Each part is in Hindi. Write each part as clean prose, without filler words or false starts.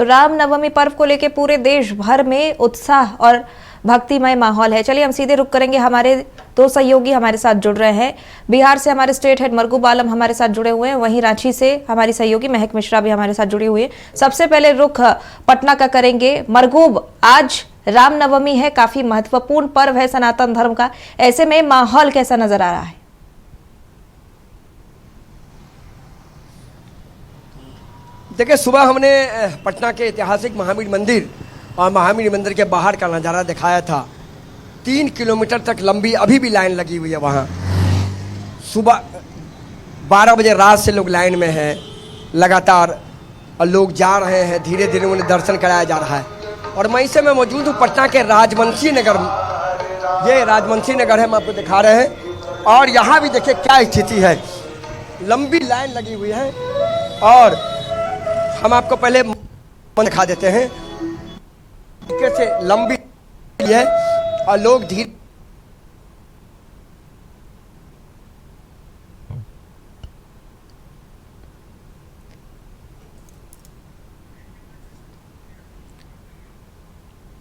तो रामनवमी पर्व को लेकर पूरे देश भर में उत्साह और भक्तिमय माहौल है। चलिए हम सीधे रुक करेंगे, हमारे दो सहयोगी हमारे साथ जुड़ रहे हैं। बिहार से हमारे स्टेट हेड मरगूब आलम हमारे साथ जुड़े हुए हैं, वहीं रांची से हमारी सहयोगी महक मिश्रा भी हमारे साथ जुड़ी हुई है। सबसे पहले रुख पटना का करेंगे। मरगूब, आज रामनवमी है, काफी महत्वपूर्ण पर्व है सनातन धर्म का, ऐसे में माहौल कैसा नजर आ रहा है? देखिए, सुबह हमने पटना के ऐतिहासिक महावीर मंदिर और महावीर मंदिर के बाहर का नज़ारा दिखाया था। 3 किलोमीटर तक लंबी अभी भी लाइन लगी हुई है वहाँ। सुबह 12 बजे रात से लोग लाइन में हैं लगातार, और लोग जा रहे हैं, धीरे धीरे उन्हें दर्शन कराया जा रहा है। और मैं इसे में मौजूद हूँ पटना के राजवंशी नगर। ये राजवंशी नगर है, हम आपको दिखा रहे हैं। और यहाँ भी देखिए क्या स्थिति है, लंबी लाइन लगी हुई है। और हम आपको पहले दिखा देते हैं, कैसे लंबी है और लोग धीरे।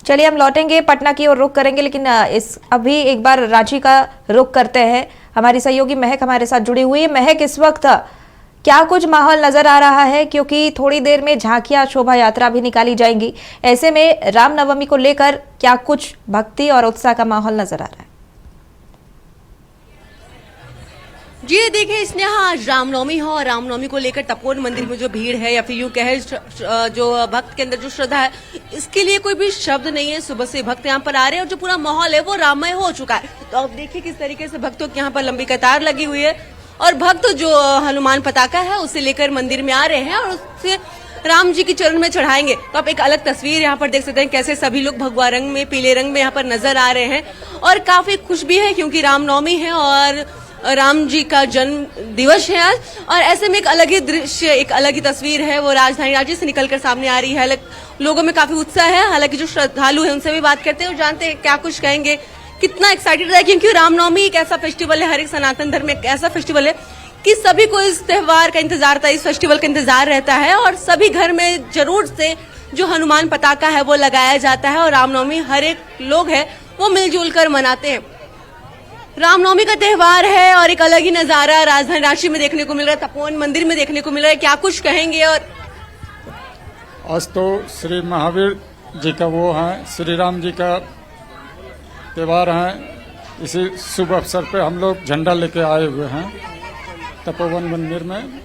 चलिए हम लौटेंगे, पटना की ओर रुख करेंगे, लेकिन अभी एक बार रांची का रुख करते हैं। हमारी सहयोगी महक हमारे साथ जुड़ी हुई है। महक, इस वक्त क्या कुछ माहौल नजर आ रहा है? क्योंकि थोड़ी देर में झांकियां, शोभा यात्रा भी निकाली जाएंगी, ऐसे में रामनवमी को लेकर क्या कुछ भक्ति और उत्साह का माहौल नजर आ रहा है? जी देखिए स्नेहा, आज रामनवमी है और रामनवमी को लेकर तपोवन मंदिर में जो भीड़ है या फिर यूं कहे जो भक्त के अंदर जो श्रद्धा है, इसके लिए कोई भी शब्द नहीं है। सुबह से भक्त यहाँ पर आ रहे हैं और जो पूरा माहौल है वो राममय हो चुका है। तो अब देखिए किस तरीके से भक्तों की यहाँ पर लंबी कतार लगी हुई है और भक्त जो हनुमान पताका है उसे लेकर मंदिर में आ रहे हैं और उससे राम जी की चरण में चढ़ाएंगे। तो आप एक अलग तस्वीर यहाँ पर देख सकते हैं, कैसे सभी लोग भगवा रंग में, पीले रंग में यहाँ पर नजर आ रहे हैं और काफी खुश भी है क्योंकि रामनवमी है और राम जी का जन्म दिवस है आज। और ऐसे में एक अलग ही दृश्य, एक अलग ही तस्वीर है, वो राजधानी रांची से निकलकर सामने आ रही है। लोगों में काफी उत्साह है। हालांकि जो श्रद्धालु है उनसे भी बात करते हैं और जानते हैं क्या कुछ कहेंगे, कितना एक्साइटेड है, क्योंकि रामनवमी एक ऐसा फेस्टिवल है, हर एक सनातन धर्म में एक ऐसा फेस्टिवल है कि सभी को इस त्योहार का इंतजार था, इस फेस्टिवल का इंतजार रहता है और सभी घर में जरूर से जो हनुमान पताका है वो लगाया जाता है और रामनवमी हर एक लोग है वो मिलजुल कर मनाते हैं। रामनवमी का त्योहार है और एक अलग ही नजारा राजधानी रांची में देखने को मिल रहा है, तपोवन मंदिर में देखने को मिल रहा है। क्या कुछ कहेंगे? और आज तो श्री महावीर जी का वो है, श्री राम जी का त्योहार है। इसी शुभ अवसर पे हम लोग झंडा लेके आए हुए हैं तपोवन मंदिर में।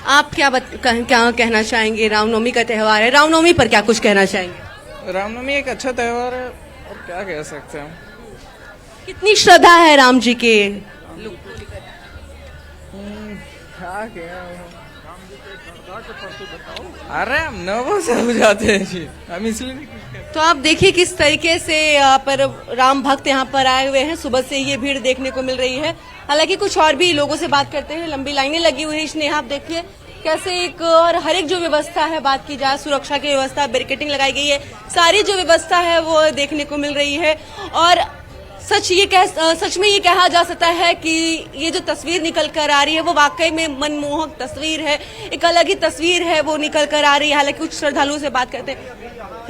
आप क्या कहना चाहेंगे? रामनवमी का त्योहार है, रामनवमी पर क्या कुछ कहना चाहेंगे? रामनवमी एक अच्छा त्योहार है और क्या कह सकते हैं। कितनी श्रद्धा है राम जी के? अरे हम नर्वस हो जाते हैं जी, हम इसलिए नहीं कुछ कहते। तो आप देखिए किस तरीके से यहाँ पर राम भक्त यहाँ पर आए हुए हैं। सुबह से ये भीड़ देखने को मिल रही है। हालांकि कुछ और भी लोगों से बात करते हैं, लंबी लाइनें लगी हुई है। इसने आप देखिए कैसे एक और हर एक जो व्यवस्था है, बात की जाए सुरक्षा की व्यवस्था, बैरिकेडिंग लगाई गई है, सारी जो व्यवस्था है वो देखने को मिल रही है। और सच में ये कहा जा सकता है कि ये जो तस्वीर निकल कर आ रही है वो वाकई में मनमोहक तस्वीर है, एक अलग ही तस्वीर है वो निकल कर आ रही है। हालांकि कुछ श्रद्धालुओं से बात करते हैं,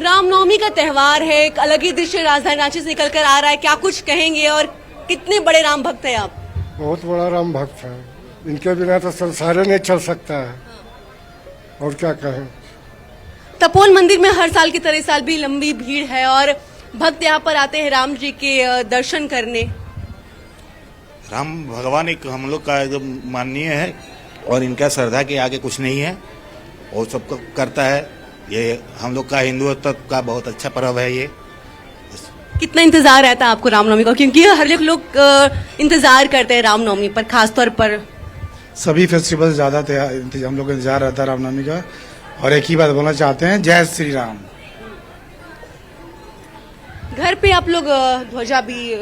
रामनवमी का त्योहार है, एक अलग ही दृश्य राजधानी रांची से निकल कर आ रहा है। क्या कुछ कहेंगे और कितने बड़े राम भक्त है आप? बहुत बड़ा राम भक्त है, इनके बिना तो संसार नहीं चल सकता है। और क्या कहें। तपोवन मंदिर में हर साल की तरह इस साल भी लंबी भीड़ है और भक्त यहाँ पर आते हैं राम जी के दर्शन करने। राम भगवान एक हम लोग का एकदम माननीय है और इनका श्रद्धा के आगे कुछ नहीं है और सबको करता है। ये हम लोग का हिंदुत्व का बहुत अच्छा पर्व है। ये कितना इंतजार रहता है आपको रामनवमी का? क्योंकि हर एक लोग इंतजार करते हैं रामनवमी पर, खासतौर पर सभी फेस्टिवल ज्यादा हम लोग का इंतजार रहता है रामनवमी का। और एक ही बात बोलना चाहते हैं, जय श्री राम। घर पे आप लोग ध्वजा भी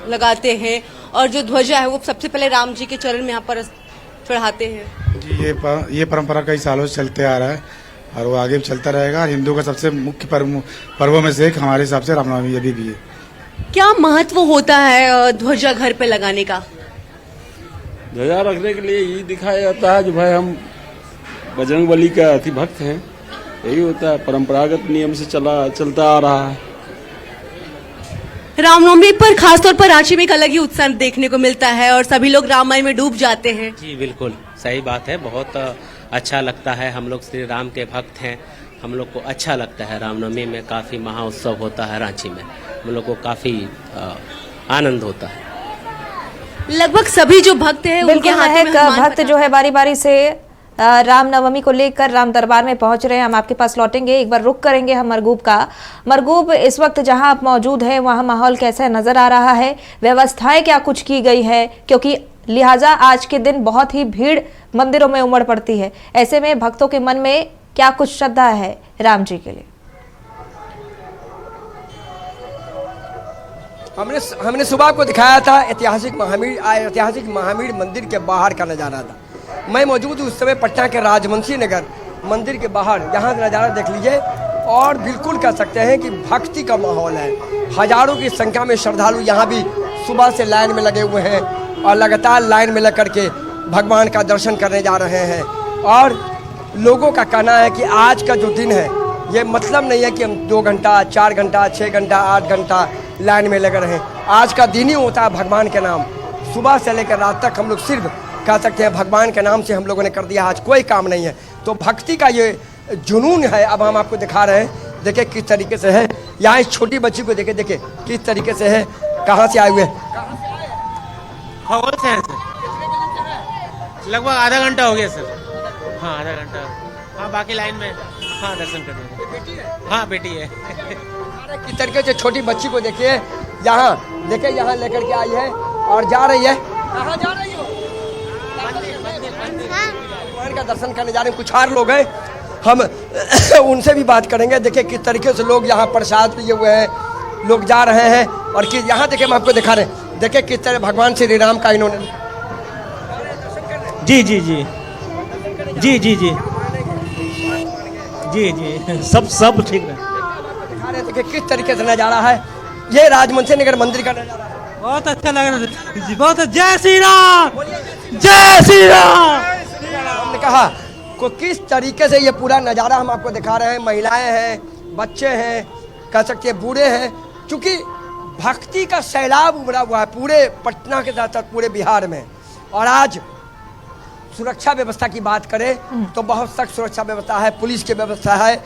लगाते हैं और जो ध्वजा है वो सबसे पहले राम जी के चरण में यहाँ पर चढ़ाते हैं। जी ये परंपरा कई सालों से चलते आ रहा है और वो आगे भी चलता रहेगा। और हिंदू का सबसे मुख्य पर्वों में से एक हमारे हिसाब से रामनवमी अभी भी है। क्या महत्व होता है ध्वजा घर पे लगाने का? ध्वजा रखने के लिए ये दिखाया जाता है जो भाई हम बजरंगबली का अति भक्त हैं यही होता है, परंपरागत नियम से चलता आ रहा है। रामनवमी पर खासतौर पर रांची में एक अलग ही उत्साह देखने को मिलता है और सभी लोग रामायण में डूब जाते हैं। जी बिल्कुल सही बात है, बहुत अच्छा लगता है। हम लोग श्री राम के भक्त हैं, हम लोग को अच्छा लगता है। रामनवमी में काफ़ी महाउत्सव होता है रांची में, हम लोग को काफ़ी आनंद होता है। लगभग सभी जो भक्त हैं उनके हाथ में भक्त जो है बारी बारी से रामनवमी को लेकर राम दरबार में पहुंच रहे हैं। हम आपके पास लौटेंगे, एक बार रुक करेंगे हम मरगूब का। मरगूब, इस वक्त जहां आप मौजूद हैं वहां माहौल कैसा नजर आ रहा है? व्यवस्थाएं क्या कुछ की गई है? क्योंकि लिहाजा आज के दिन बहुत ही भीड़ मंदिरों में उमड़ पड़ती है, ऐसे में भक्तों के मन में क्या कुछ श्रद्धा है राम जी के लिए? हमने सुबह को दिखाया था ऐतिहासिक महावीर मंदिर के बाहर का नज़ारा था। मैं मौजूद उस समय पटना के राजवंशी नगर मंदिर के बाहर, यहाँ का नज़ारा देख लीजिए और बिल्कुल कह सकते हैं कि भक्ति का माहौल है। हजारों की संख्या में श्रद्धालु यहाँ भी सुबह से लाइन में लगे हुए हैं और लगातार लाइन में लग करके भगवान का दर्शन करने जा रहे हैं। और लोगों का कहना है कि आज का जो दिन है ये मतलब नहीं है कि हम 2 घंटा 4 घंटा 6 घंटा 8 घंटा लाइन में लगे रहें। आज का दिन ही होता है भगवान के नाम। सुबह से लेकर रात तक हम लोग सिर्फ कह सकते हैं भगवान के नाम से हम लोगों ने कर दिया, आज कोई काम नहीं है। तो भक्ति का ये जुनून है, अब हम आपको दिखा रहे हैं। देखिए किस तरीके से है, यहाँ इस छोटी बच्ची को देखिए किस तरीके से है, कहाँ से आए हुए खगोल से हैं सर, लगभग आधा घंटा हो गया सर। हाँ आधा घंटा, हाँ बाकी लाइन में, हाँ दर्शन करने। हाँ बेटी है। किस तरीके से छोटी बच्ची को देखिए, यहाँ लेकर के आई है और जा रही है। कहाँ जा रही हो? भगवान का दर्शन करने जा रहे हैं। कुछ और लोग हैं, हम उनसे भी बात करेंगे। देखिए किस तरीके से लोग यहाँ प्रसाद लिए हुए हैं, लोग जा रहे हैं। और कि यहाँ देखिए हम आपको दिखा रहे हैं, देखिए किस तरह भगवान श्री राम का इन्होंने जी जी जी जी जी जी जी जी सब ठीक है। दिखा रहे, देखिए किस तरीके से नजारा है। ये राजवंशी नगर मंदिर का नजारा है, बहुत अच्छा लग रहा है जी, बहुत। जय श्री राम, जय श्री राम। हमने कहा को किस तरीके से ये पूरा नज़ारा हम आपको दिखा रहे हैं। महिलाएं हैं, बच्चे हैं, कह सकते हैं बूढ़े हैं, क्योंकि भक्ति का सैलाब उमड़ा हुआ है पूरे पटना के साथ साथ पूरे बिहार में। और आज सुरक्षा व्यवस्था की बात करें तो बहुत सख्त सुरक्षा व्यवस्था है, पुलिस की व्यवस्था है।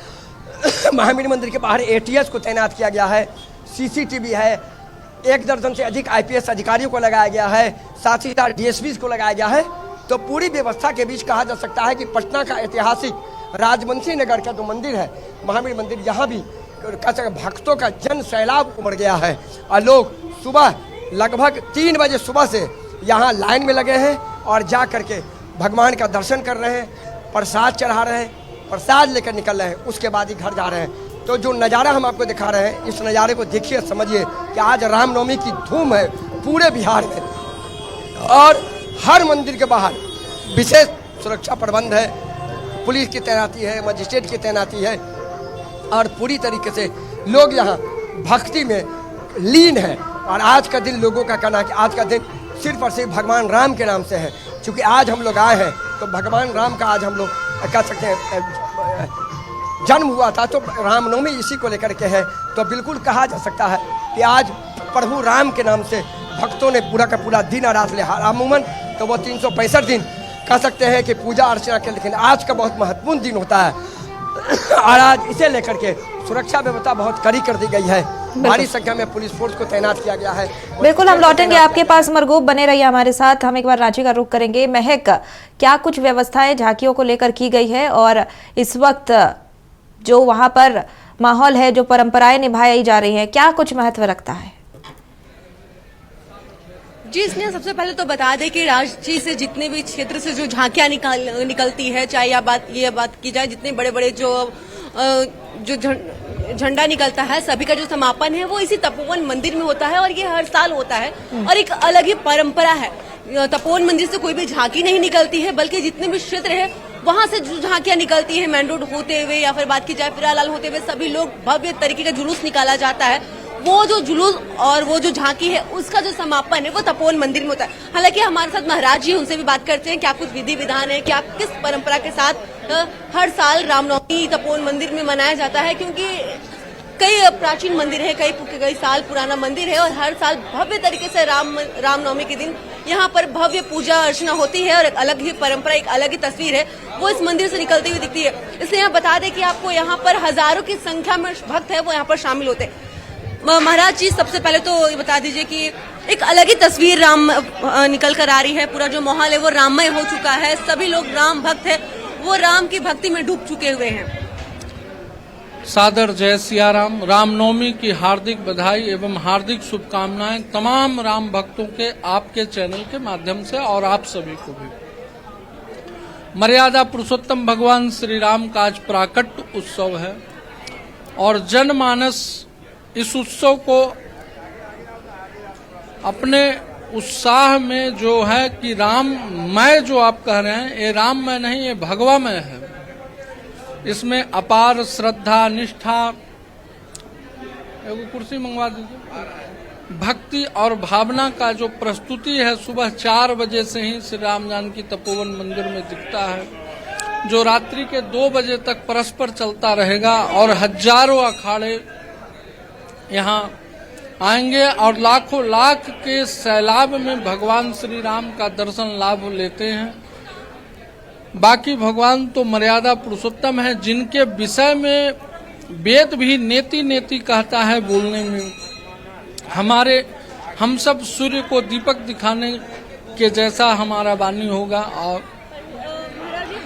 महावीर मंदिर के बाहर ATS को तैनात किया गया है, CCTV है, 1 दर्जन से अधिक IPS अधिकारियों को लगाया गया है, साथ ही साथ DSPs को लगाया गया है। तो पूरी व्यवस्था के बीच कहा जा सकता है कि पटना का ऐतिहासिक राजवंशी नगर का जो मंदिर है महावीर मंदिर, यहाँ भी भक्तों का जन सैलाब उमड़ गया है। और लोग सुबह लगभग 3 बजे सुबह से यहाँ लाइन में लगे हैं और जा करके भगवान का दर्शन कर रहे हैं, प्रसाद चढ़ा रहे हैं, प्रसाद लेकर निकल रहे हैं, उसके बाद ही घर जा रहे हैं। तो जो नज़ारा हम आपको दिखा रहे हैं, इस नज़ारे को देखिए, समझिए कि आज रामनवमी की धूम है पूरे बिहार में। और हर मंदिर के बाहर विशेष सुरक्षा प्रबंध है, पुलिस की तैनाती है, मजिस्ट्रेट की तैनाती है और पूरी तरीके से लोग यहाँ भक्ति में लीन है। और आज का दिन लोगों का कहना है कि आज का दिन सिर्फ और सिर्फ भगवान राम के नाम से है, क्योंकि आज हम लोग आए हैं तो भगवान राम का आज हम लोग कह सकते हैं जन्म हुआ था, तो रामनवमी इसी को लेकर के है। तो बिल्कुल कहा जा सकता है कि आज प्रभु राम के नाम से भक्तों ने पूरा का पूरा दिन और रात लिया। अमूमन तो वो 365 दिन कह सकते हैं कि पूजा अर्चना के, लेकिन आज का बहुत महत्वपूर्ण दिन होता है। और आज इसे लेकर के सुरक्षा व्यवस्था बहुत कड़ी कर दी गई है, भारी संख्या में पुलिस फोर्स को तैनात किया गया है। बिल्कुल हम लौटेंगे आपके पास मरगूब, बने रहिए हमारे साथ। हम एक बार रांची का रुख करेंगे। महक, क्या कुछ व्यवस्थाएं झांकियों को लेकर की गई है और इस वक्त जो वहां पर माहौल है, जो परंपराएं निभाई जा रही हैं, क्या कुछ महत्व रखता है? जी, इसने सबसे पहले तो बता दें कि रांची से जितने भी क्षेत्र से जो झांकियां निकलती है, चाहे ये बात की जाए जितने बड़े बड़े जो झंडा निकलता है, सभी का जो समापन है वो इसी तपोवन मंदिर में होता है और ये हर साल होता है। और एक अलग ही परंपरा है, तपोवन मंदिर से कोई भी झांकी नहीं निकलती है, बल्कि जितने भी क्षेत्र है वहां से जो झांकियां निकलती है, मेन रोड होते हुए या फिर बात की जाए फिरालाल होते हुए, सभी लोग भव्य तरीके का जुलूस निकाला जाता है। वो जो जुलूस और वो जो झांकी है उसका जो समापन है वो तपोवन मंदिर में होता है। हालांकि हमारे साथ महाराज जी, उनसे भी बात करते हैं क्या कुछ विधि विधान है, क्या किस परंपरा के साथ हर साल रामनवमी तपोवन मंदिर में मनाया जाता है, क्योंकि कई प्राचीन मंदिर है, कई साल पुराना मंदिर है और हर साल भव्य तरीके से रामनवमी के दिन यहाँ पर भव्य पूजा अर्चना होती है और एक अलग ही परंपरा, एक अलग ही तस्वीर है वो इस मंदिर से निकलती हुई दिखती है। इसलिए यहाँ बता दें कि आपको यहाँ पर हजारों की संख्या में भक्त है वो यहाँ पर शामिल होते हैं। महाराज जी, सबसे पहले तो ये बता दीजिए कि एक अलग ही तस्वीर राम निकल कर आ रही है, पूरा जो माहौल है वो राममय हो चुका है, सभी लोग राम भक्त है, वो राम की भक्ति में डूब चुके हुए हैं। सादर जय सिया राम। रामनवमी की हार्दिक बधाई एवं हार्दिक शुभकामनाएं तमाम राम भक्तों के आपके चैनल के माध्यम से और आप सभी को भी। मर्यादा पुरुषोत्तम भगवान श्री राम का आज प्राकट्य उत्सव है और जनमानस इस उत्सव को अपने उत्साह में जो है कि राममय जो आप कह रहे हैं, ये राममय नहीं, ये भगवामय है। इसमें अपार श्रद्धा, निष्ठा, एगो कुर्सी मंगवा दीजिए, भक्ति और भावना का जो प्रस्तुति है सुबह 4 बजे से ही श्री राम जानकी तपोवन मंदिर में दिखता है, जो रात्रि के 2 बजे तक परस्पर चलता रहेगा और हजारों अखाड़े यहाँ आएंगे और लाखों लाख के सैलाब में भगवान श्री राम का दर्शन लाभ लेते हैं। बाकी भगवान तो मर्यादा पुरुषोत्तम है, जिनके विषय में वेद भी नेति नेति कहता है बोलने में। हम सब सूर्य को दीपक दिखाने के जैसा हमारा वाणी होगा। और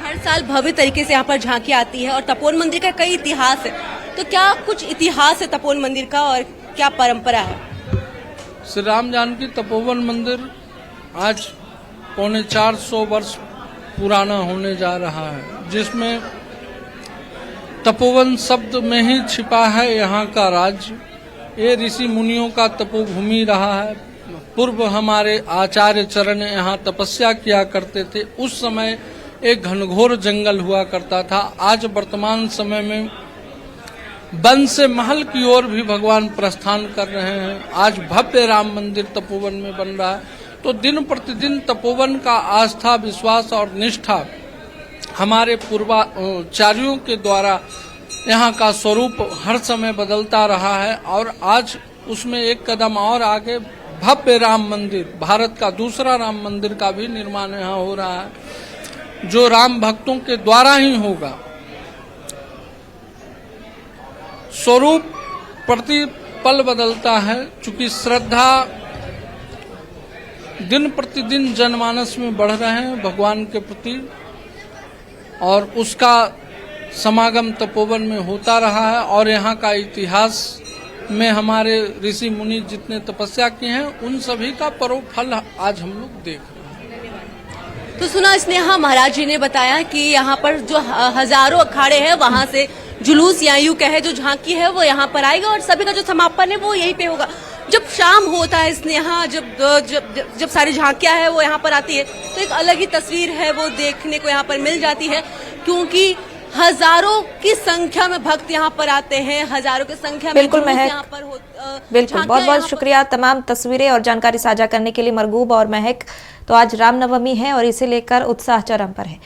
हर साल भव्य तरीके से यहाँ पर झांकी आती है और तपोवन मंदिर का कई इतिहास है, तो क्या कुछ इतिहास है तपोवन मंदिर का और क्या परंपरा है? श्री राम जानकी तपोवन मंदिर आज 450 वर्ष पुराना होने जा रहा है, जिसमें तपोवन शब्द में ही छिपा है यहाँ का राज्य। ये ऋषि मुनियों का तपोभूमि रहा है। पूर्व हमारे आचार्य चरण यहाँ तपस्या किया करते थे। उस समय एक घनघोर जंगल हुआ करता था। आज वर्तमान समय में वन से महल की ओर भी भगवान प्रस्थान कर रहे हैं। आज भव्य राम मंदिर तपोवन में बन रहा है। तो दिन प्रतिदिन तपोवन का आस्था, विश्वास और निष्ठा हमारे पूर्वाचार्यों के द्वारा यहाँ का स्वरूप हर समय बदलता रहा है और आज उसमें एक कदम और आगे भव्य राम मंदिर, भारत का दूसरा राम मंदिर का भी निर्माण यहाँ हो रहा है, जो राम भक्तों के द्वारा ही होगा। स्वरूप प्रतिपल बदलता है, चूंकि श्रद्धा दिन प्रतिदिन जनमानस में बढ़ रहे हैं भगवान के प्रति और उसका समागम तपोवन में होता रहा है। और यहाँ का इतिहास में हमारे ऋषि मुनि जितने तपस्या किए हैं उन सभी का परो फल आज हम लोग देख रहे हैं। तो सुना स्नेहा, महाराज जी ने बताया कि यहाँ पर जो हजारों अखाड़े हैं वहाँ से जुलूस या यूं कहे जो झांकी है वो यहाँ पर आएगा और सभी का जो समापन है वो यहीं पे होगा। जब शाम होता है स्नेहा, जब सारी झांकियां है वो यहाँ पर आती है तो एक अलग ही तस्वीर है वो देखने को यहाँ पर मिल जाती है, क्योंकि हजारों की संख्या में भक्त यहाँ पर आते हैं, हजारों की संख्या में बिल्कुल महक, यहाँ पर बिल्कुल बहुत बहुत शुक्रिया तमाम तस्वीरें और जानकारी साझा करने के लिए मरगूब और महक। तो आज रामनवमी है और इसे लेकर उत्साह चरम पर है।